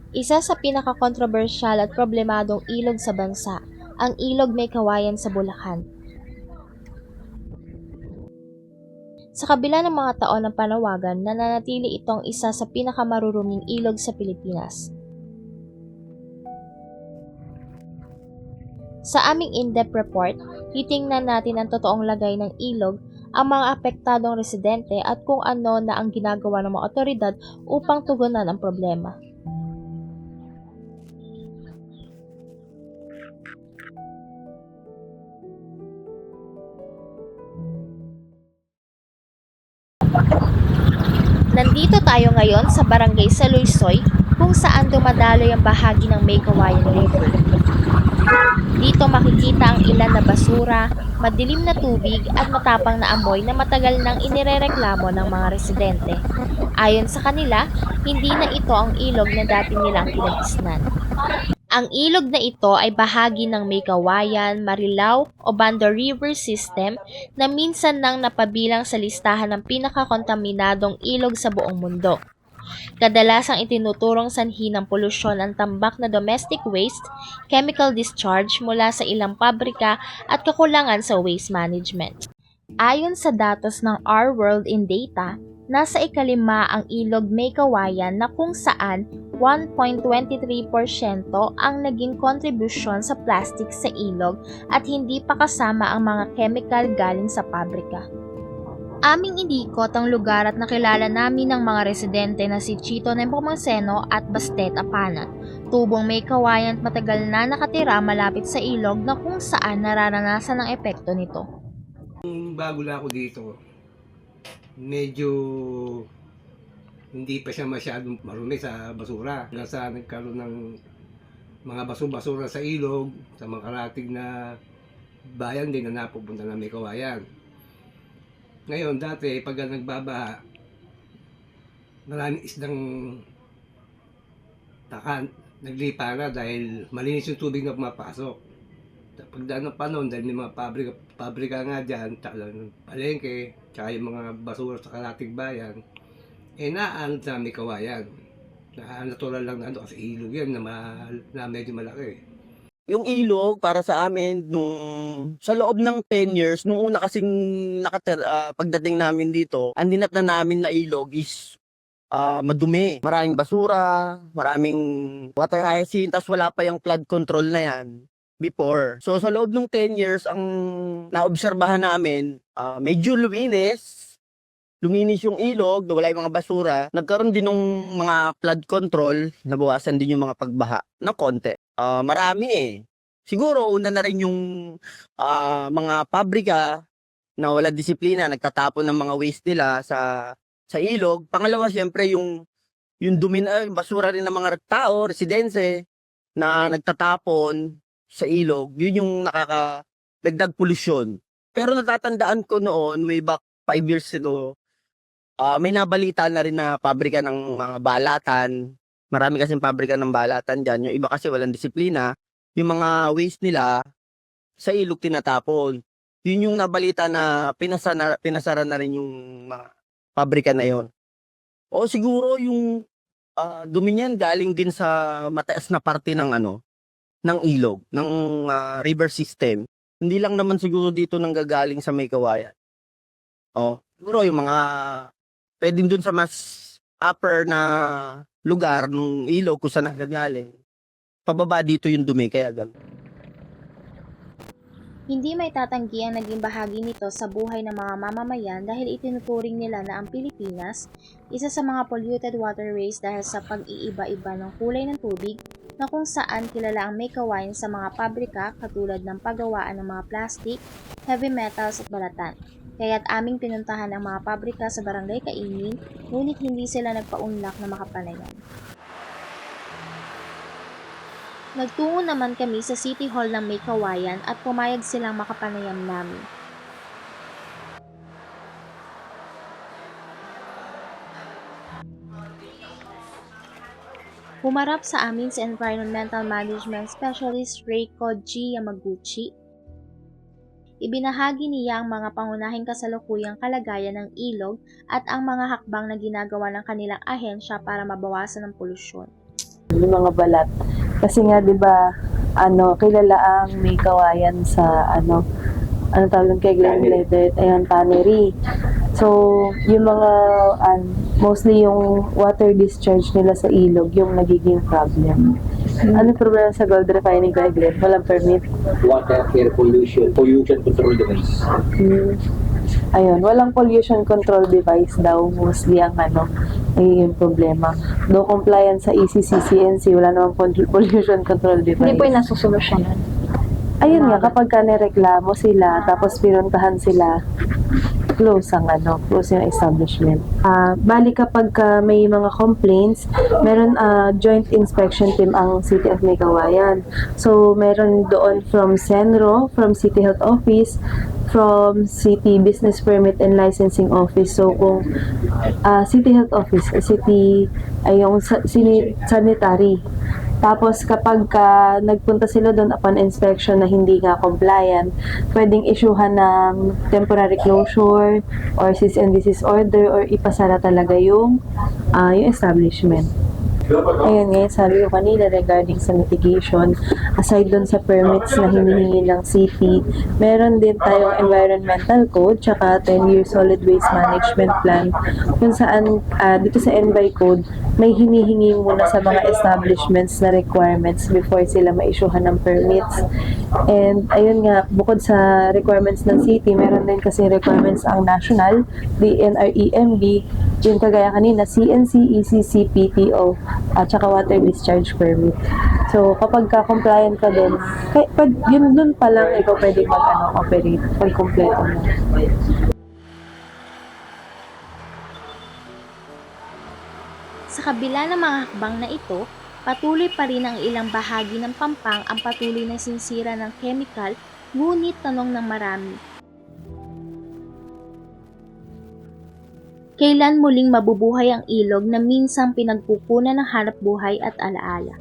Isa sa pinakakontrobersyal at problemadong ilog sa bansa, ang Ilog May Kawayan sa Bulacan. Sa kabila ng mga taon ng panawagan, nananatili itong isa sa pinakamaruruming ilog sa Pilipinas. Sa aming in-depth report, titingnan natin ang totoong lagay ng ilog, ang mga apektadong residente at kung ano na ang ginagawa ng mga otoridad upang tugunan ang problema. Nandito tayo ngayon sa Barangay Saluйsoy kung saan dumadaloy ang bahagi ng May Kawayan River. Dito makikita ang ilan na basura, madilim na tubig at matapang na amoy na matagal nang inirereklamo ng mga residente. Ayon sa kanila, hindi na ito ang ilog na dati nilang kinagisnan. Ang ilog na ito ay bahagi ng May Kawayan, Marilao o Banda River System na minsan nang napabilang sa listahan ng pinakakontaminadong ilog sa buong mundo. Kadalasang itinuturong sanhi ng polusyon ang tambak na domestic waste, chemical discharge mula sa ilang pabrika at kakulangan sa waste management. Ayon sa datos ng Our World in Data, nasa ikalima ang ilog May Kawayan na kung saan 1.23% ang naging kontribusyon sa plastic sa ilog at hindi pa kasama ang mga chemical galing sa pabrika. Aming inikot ang lugar at nakilala namin ng mga residente na si Chito Nepomuceno at Bastet Apanat, tubong May Kawayan at matagal na nakatira malapit sa ilog na kung saan nararanasan ang epekto nito. Bago lang ako dito, medyo hindi pa siya masyadong marumi sa basura. Nasa nagkaroon ng mga basura sa ilog, sa mga karatig na bayan din na napupunta na May Kawayan. Ngayon, dati, pag nagbabaha, maraming isdang naglipa na dahil malinis yung tubig na pumapasok. Pagdaan ng panahon, dahil may mga pabrika nga dyan, palengke, tsaka yung mga basura sa karatig bayan, naaan sa May Kawayan. Natural lang na kasi ilog yan na medyo malaki. Yung ilog para sa amin sa loob ng 10 years nung una kasing pagdating namin dito, ang dinat na namin na ilog is madumi. Maraming basura, maraming water hyacinth, tas wala pa yung flood control na yan before. So sa loob ng 10 years ang naobserbahan namin, medyo luminis yung ilog, wala yung mga basura. Nagkaroon din ng mga flood control, nabawasan din yung mga pagbaha na konti. Marami eh. Siguro una na rin yung mga pabrika na wala disiplina, nagtatapon ng mga waste nila sa ilog. Pangalawa, siyempre yung dumi na yung basura rin ng mga tao, residente na nagtatapon sa ilog. Yun yung nakakadagdag polusyon. Pero natatandaan ko noon, way back 5 years ago, may nabalita na rin na pabrika ng mga balatan. Marami kasing pabrika ng balatan dyan. Yung iba kasi walang disiplina. Yung mga waste nila sa ilog tinatapon. Yun yung nabalita na pinasara na rin yung mga pabrika na yon. O siguro yung dumi niyan galing din sa mataas na parte ng ng ilog, ng river system. Hindi lang naman siguro dito nanggagaling sa May Kawayan. Siguro yung mga pwedeng dun sa mas upper na lugar ng ilog kung saan nagagaling. Pababa dito yung dumi, kaya gano'n. Hindi may tatanggi ang naging bahagi nito sa buhay ng mga mamamayan dahil itinuturing nila na ang Pilipinas, isa sa mga polluted waterways dahil sa pag-iiba-iba ng kulay ng tubig na kung saan kilala ang May Kawayan sa mga pabrika katulad ng paggawaan ng mga plastic, heavy metals at balatan. Kaya't aming pinuntahan ang mga pabrika sa Barangay Kaingin, ngunit hindi sila nagpaunlak na makapanayan. Nagtungo naman kami sa City Hall ng May Kawayan at pumayag silang makapanayam namin. Humarap sa amin si Environmental Management Specialist Reiko G. Yamaguchi. Ibinahagi niya ang mga pangunahing kasalukuyang kalagayan ng ilog at ang mga hakbang na ginagawa ng kanilang ahensya para mabawasan ang polusyon. yung mga balat. Kasi nga 'di ba, kilala ang may kawayan sa tawag kay Glen Ledet, ayan, tannery. So, yung mga mostly yung water discharge nila sa ilog yung nagiging problem. Ano problema sa gold refining kay Glen? Walang permit. Water air pollution control device. Ayun, walang pollution control device daw, mostly ang nagiging problema. Though compliant sa ECCCNC, wala namang pollution control device. Hindi po yung nasusolusyonan. Ayun nga, kapag ka nireklamo sila, tapos pinuntahan sila, close yung establishment. Bali kapag may mga complaints, meron joint inspection team ang City of Maykawayan. So, meron doon from Senro, from City Health Office, from City Business Permit and Licensing Office. So, kung City Health Office, yung sanitary. Tapos kapag nagpunta sila doon upon inspection na hindi nga compliant, pwedeng issuehan ng temporary closure or cease and desist order or ipasara talaga yung establishment. Ayun nga, sabi ko kanina regarding sa mitigation, aside doon sa permits na hinihingi ng city, meron din tayong environmental code tsaka 10-year solid waste management plan kung saan dito sa NBI code may hinihingi muna sa mga establishments na requirements before sila ma-issuehan ng permits. And ayun nga, bukod sa requirements ng city, meron din kasi requirements ang national, DNREMB, yung kagaya kanina, CNC, ECC, PTO, at saka water discharge permit. So, kapag compliant ka doon, yun doon pa lang ikaw pwede operate pag kompleto mo. Sa kabila ng mga hakbang na ito, patuloy pa rin ang ilang bahagi ng Pampang ang patuloy na sinsira ng chemical, ngunit tanong ng marami, kailan muling mabubuhay ang ilog na minsang pinagkukunan ng hanapbuhay at alaala?